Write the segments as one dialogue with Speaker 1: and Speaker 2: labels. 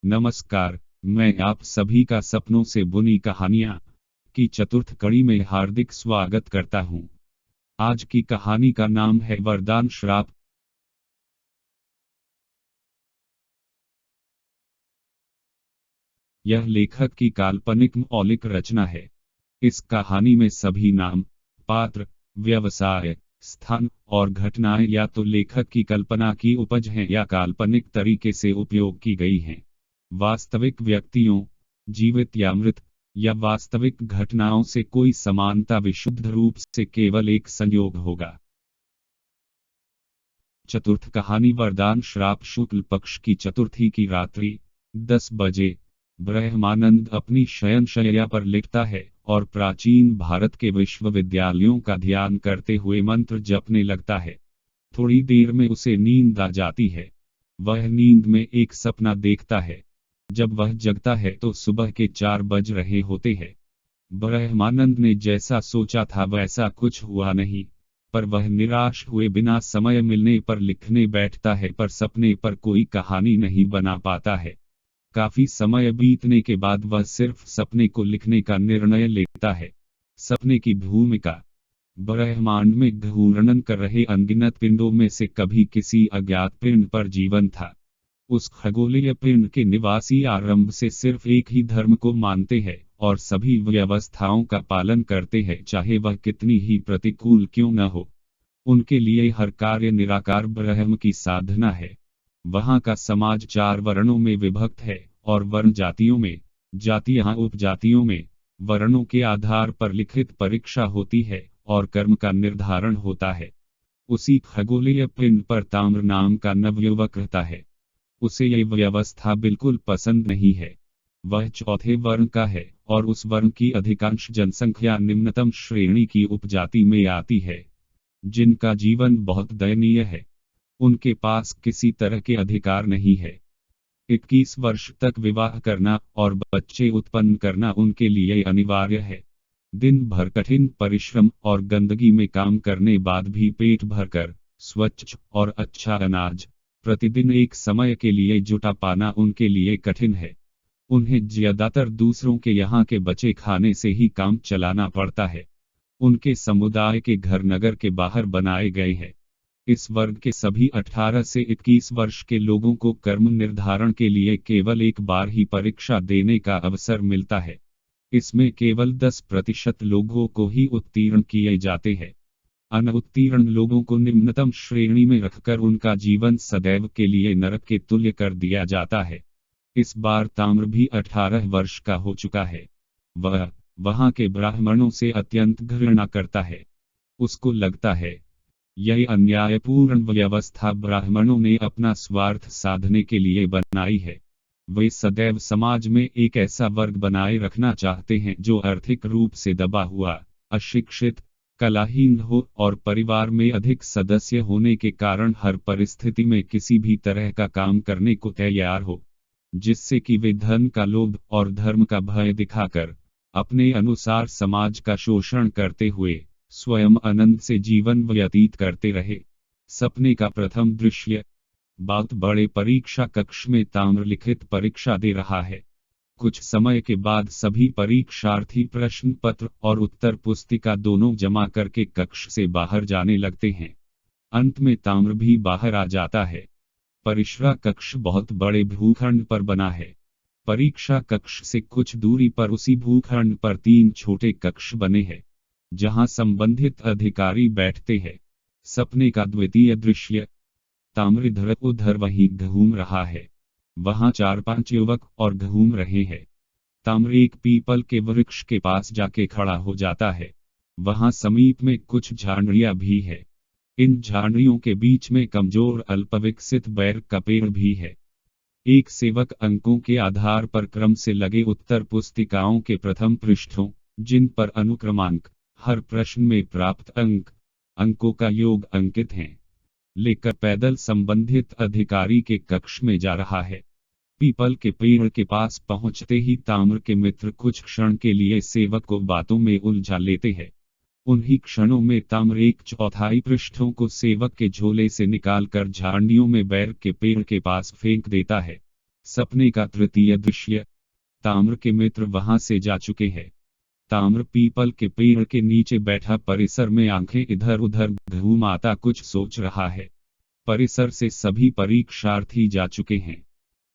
Speaker 1: नमस्कार, मैं आप सभी का सपनों से बुनी कहानियां की चतुर्थ कड़ी में हार्दिक स्वागत करता हूं। आज की कहानी का नाम है वरदान श्राप। यह लेखक की काल्पनिक मौलिक रचना है। इस कहानी में सभी नाम, पात्र, व्यवसाय, स्थान और घटनाएं या तो लेखक की कल्पना की उपज हैं या काल्पनिक तरीके से उपयोग की गई हैं। वास्तविक व्यक्तियों, जीवित या मृत, या वास्तविक घटनाओं से कोई समानता विशुद्ध रूप से केवल एक संयोग होगा। चतुर्थ कहानी वरदान श्राप। शुक्ल पक्ष की चतुर्थी की रात्रि 10 बजे ब्रह्मानंद अपनी शयनशैया पर लिटता है और प्राचीन भारत के विश्वविद्यालयों का ध्यान करते हुए मंत्र जपने लगता है। थोड़ी देर में उसे नींद आ जाती है। वह नींद में एक सपना देखता है। जब वह जगता है तो सुबह के 4 बज रहे होते हैं। ब्रह्मानंद ने जैसा सोचा था वैसा कुछ हुआ नहीं, पर वह निराश हुए बिना समय मिलने पर लिखने बैठता है, पर सपने पर कोई कहानी नहीं बना पाता है। काफी समय बीतने के बाद वह सिर्फ सपने को लिखने का निर्णय लेता है। सपने की भूमिका: ब्रह्मांड में घूर्णन कर रहे अनगिनत पिंडों में से कभी किसी अज्ञात पिंड पर जीवन था। उस खगोलीय पिंड के निवासी आरंभ से सिर्फ एक ही धर्म को मानते हैं और सभी व्यवस्थाओं का पालन करते हैं, चाहे वह कितनी ही प्रतिकूल क्यों न हो। उनके लिए हर कार्य निराकार ब्रह्म की साधना है। वहां का समाज 4 वर्णों में विभक्त है और वर्ण जातियों में, जातियां उपजातियों में। वर्णों के आधार पर लिखित परीक्षा होती है और कर्म का निर्धारण होता है। उसी खगोलीय पिंड पर ताम्र नाम का नवयुवक रहता है। उसे यह व्यवस्था बिल्कुल पसंद नहीं है। वह चौथे वर्ण का है और उस वर्ण की अधिकांश जनसंख्या निम्नतम श्रेणी की उपजाति में आती है, जिनका जीवन बहुत दयनीय है। उनके पास किसी तरह के अधिकार नहीं है। 21 वर्ष तक विवाह करना और बच्चे उत्पन्न करना उनके लिए अनिवार्य है। दिन भर कठिन परिश्रम और गंदगी में काम करने बाद भी पेट भरकर स्वच्छ और अच्छा अनाज प्रतिदिन एक समय के लिए जुटा पाना उनके लिए कठिन है। उन्हें ज्यादातर दूसरों के यहाँ के बचे खाने से ही काम चलाना पड़ता है। उनके समुदाय के घर नगर के बाहर बनाए गए हैं। इस वर्ग के सभी 18 से 21 वर्ष के लोगों को कर्म निर्धारण के लिए केवल एक बार ही परीक्षा देने का अवसर मिलता है। इसमें केवल 10% लोगों को ही उत्तीर्ण किए जाते हैं। अनुत्तीर्ण लोगों को निम्नतम श्रेणी में रखकर उनका जीवन सदैव के लिए नरक के तुल्य कर दिया जाता है। इस बार ताम्र भी 18 वर्ष का हो चुका है। वह वहां के ब्राह्मणों से अत्यंत घृणा करता है। उसको लगता है यह अन्यायपूर्ण व्यवस्था ब्राह्मणों ने अपना स्वार्थ साधने के लिए बनाई है। वे सदैव समाज में एक ऐसा वर्ग बनाए रखना चाहते हैं जो आर्थिक रूप से दबा हुआ, अशिक्षित, कलाहीन हो और परिवार में अधिक सदस्य होने के कारण हर परिस्थिति में किसी भी तरह का काम करने को तैयार हो, जिससे कि वे धन का लोभ और धर्म का भय दिखाकर अपने अनुसार समाज का शोषण करते हुए स्वयं आनंद से जीवन व्यतीत करते रहे। सपने का प्रथम दृश्य: बहुत बड़े परीक्षा कक्ष में ताम्र लिखित परीक्षा दे रहा है। कुछ समय के बाद सभी परीक्षार्थी प्रश्न पत्र और उत्तर पुस्तिका दोनों जमा करके कक्ष से बाहर जाने लगते हैं। अंत में ताम्र भी बाहर आ जाता है। परीक्षा कक्ष बहुत बड़े भूखंड पर बना है। परीक्षा कक्ष से कुछ दूरी पर उसी भूखंड पर 3 छोटे कक्ष बने हैं, जहां संबंधित अधिकारी बैठते हैं। सपने का द्वितीय दृश्य: ताम्र इधर उधर वहीं घूम रहा है। वहां 4-5 युवक और घूम रहे हैं। ताम्र एक पीपल के वृक्ष के पास जाके खड़ा हो जाता है। वहां समीप में कुछ झाड़ियां भी है। इन झाड़ियों के बीच में कमजोर अल्पविकसित बैर का पेड़ भी है। एक सेवक अंकों के आधार पर क्रम से लगे उत्तर पुस्तिकाओं के प्रथम पृष्ठों, जिन पर अनुक्रमांक हर प्रश्न में प्राप्त अंकों का योग अंकित हैं, लेकर पैदल संबंधित अधिकारी के कक्ष में जा रहा है। पीपल के पेड़ के पास पहुंचते ही ताम्र के मित्र कुछ क्षण के लिए सेवक को बातों में उलझा लेते हैं। उन्हीं क्षणों में ताम्र 1/4 पृष्ठों को सेवक के झोले से निकालकर झाड़ियों में बैर के पेड़ के पास फेंक देता है। सपने का तृतीय दृश्य। ताम्र के मित्र वहां से जा चुके हैं। ताम्र पीपल के पेड़ के नीचे बैठा परिसर में आंखें इधर उधर घूमाता कुछ सोच रहा है। परिसर से सभी परीक्षार्थी जा चुके हैं।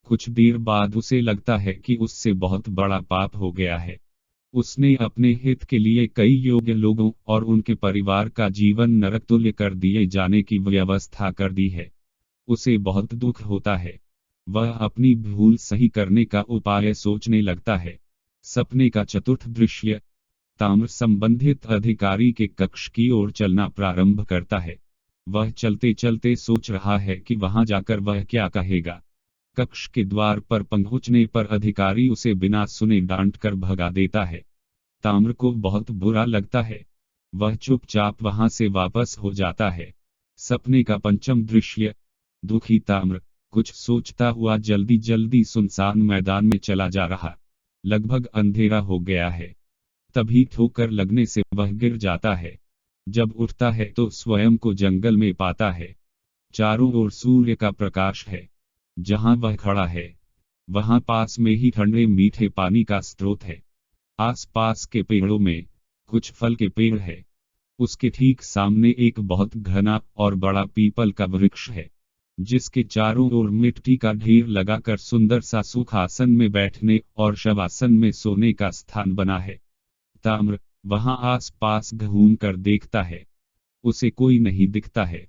Speaker 1: कुछ देर बाद उसे लगता है कि उससे बहुत बड़ा पाप हो गया है। उसने अपने हित के लिए कई योग्य लोगों और उनके परिवार का जीवन नरक तुल्य कर दिए जाने की व्यवस्था कर दी है। उसे बहुत दुख होता है। वह अपनी भूल सही करने का उपाय सोचने लगता है। सपने का चतुर्थ दृश्य। ताम्र संबंधित अधिकारी के कक्ष की ओर चलना प्रारंभ करता है। वह चलते चलते सोच रहा है कि वहां जाकर वह क्या कहेगा। कक्ष के द्वार पर पहुंचने पर अधिकारी उसे बिना सुने डांट कर भगा देता है। ताम्र को बहुत बुरा लगता है। वह चुपचाप वहां से वापस हो जाता है। सपने का पंचम दृश्य। दुखी ताम्र कुछ सोचता हुआ जल्दी जल्दी सुनसान मैदान में चला जा रहा। लगभग अंधेरा हो गया है। तभी ठोकर लगने से वह गिर जाता है। जब उठता है तो स्वयं को जंगल में पाता है। चारों ओर सूर्य का प्रकाश है। जहां वह खड़ा है वहां पास में ही ठंडे मीठे पानी का स्रोत है। आसपास के पेड़ों में कुछ फल के पेड़ है। उसके ठीक सामने एक बहुत घना और बड़ा पीपल का वृक्ष है, जिसके चारों ओर मिट्टी का ढेर लगाकर सुंदर सा सुखासन में बैठने और शवासन में सोने का स्थान बना है। ताम्र वहां आसपास घूम कर देखता है। उसे कोई नहीं दिखता है।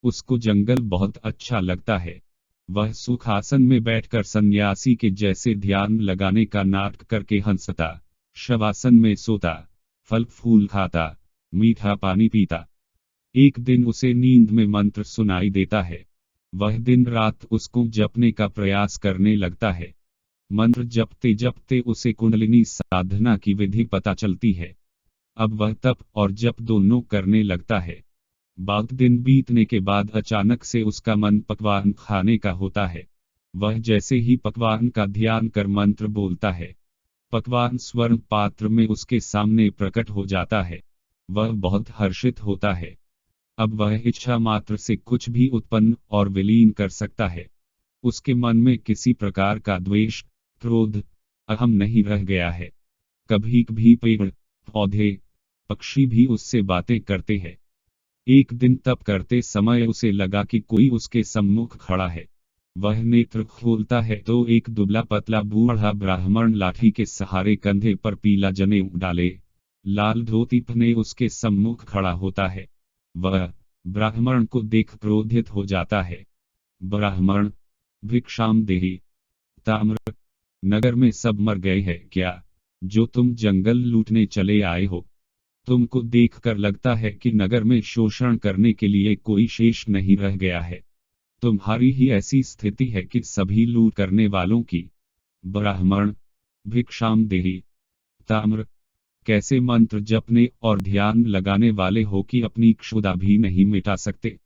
Speaker 1: उसको जंगल बहुत अच्छा लगता है। वह सुखासन में बैठकर सन्यासी के जैसे ध्यान लगाने का नाटक करके हंसता, शवासन में सोता, फल फूल खाता, मीठा पानी पीता। एक दिन उसे नींद में मंत्र सुनाई देता है। वह दिन रात उसको जपने का प्रयास करने लगता है। मंत्र जपते जपते उसे कुंडलिनी साधना की विधि पता चलती है। अब वह तप और जप दोनों करने लगता है। बहुत दिन बीतने के बाद अचानक से उसका मन पकवान खाने का होता है। वह जैसे ही पकवान का ध्यान कर मंत्र बोलता है, पकवान स्वर्ण पात्र में उसके सामने प्रकट हो जाता है। वह बहुत हर्षित होता है। अब वह इच्छा मात्र से कुछ भी उत्पन्न और विलीन कर सकता है। उसके मन में किसी प्रकार का द्वेष, क्रोध, अहम नहीं रह गया है। कभी कभी पेड़, पौधे, पक्षी भी उससे बातें करते हैं। एक दिन तप करते समय उसे लगा कि कोई उसके सम्मुख खड़ा है। वह नेत्र खोलता है तो एक दुबला पतला बूढ़ा ब्राह्मण लाठी के सहारे कंधे पर पीला जनेऊ डाले, लाल धोती पहने उसके सम्मुख खड़ा होता है। वह ब्राह्मण को देख क्रोधित हो जाता है। ब्राह्मण: भिक्षाम देहि। ताम्र: नगर में सब मर गए हैं क्या, जो तुम जंगल लूटने चले आए हो? तुमको देखकर लगता है कि नगर में शोषण करने के लिए कोई शेष नहीं रह गया है। तुम्हारी ही ऐसी स्थिति है कि सभी लूट करने वालों की। ब्राह्मण: भिक्षाम देहि। ताम्र: कैसे मंत्र जपने और ध्यान लगाने वाले हो कि अपनी क्षुधा भी नहीं मिटा सकते।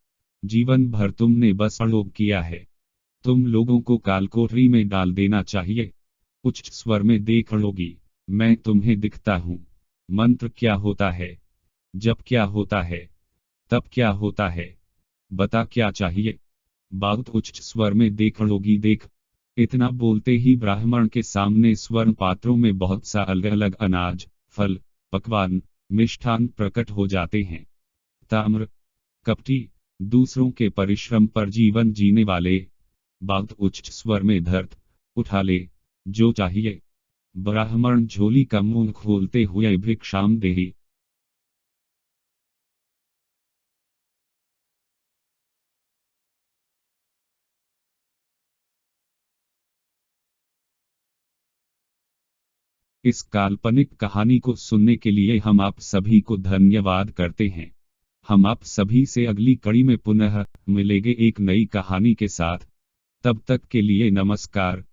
Speaker 1: जीवन भर तुमने बस अड़ोग किया है। तुम लोगों को कालकोठरी में डाल देना चाहिए। उच्च स्वर में देख लोगी, मैं तुम्हें दिखता हूँ। मंत्र क्या होता है, जप क्या होता है, तप क्या होता है, बता क्या चाहिए। बहुत उच्च स्वर में देख लोगी देख। इतना बोलते ही ब्राह्मण के सामने स्वर्ण पात्रों में बहुत सा अलग अलग अनाज, फल, पकवान, मिष्ठान प्रकट हो जाते हैं। ताम्र: कपटी, दूसरों के परिश्रम पर जीवन जीने वाले। बहुत उच्च स्वर में धर्त, उठा ले, जो चाहिए। ब्राह्मण झोली का मुंह खोलते हुए भिक्षाम देहि। इस काल्पनिक कहानी को सुनने के लिए हम आप सभी को धन्यवाद करते हैं। हम आप सभी से अगली कड़ी में पुनः मिलेंगे एक नई कहानी के साथ। तब तक के लिए नमस्कार।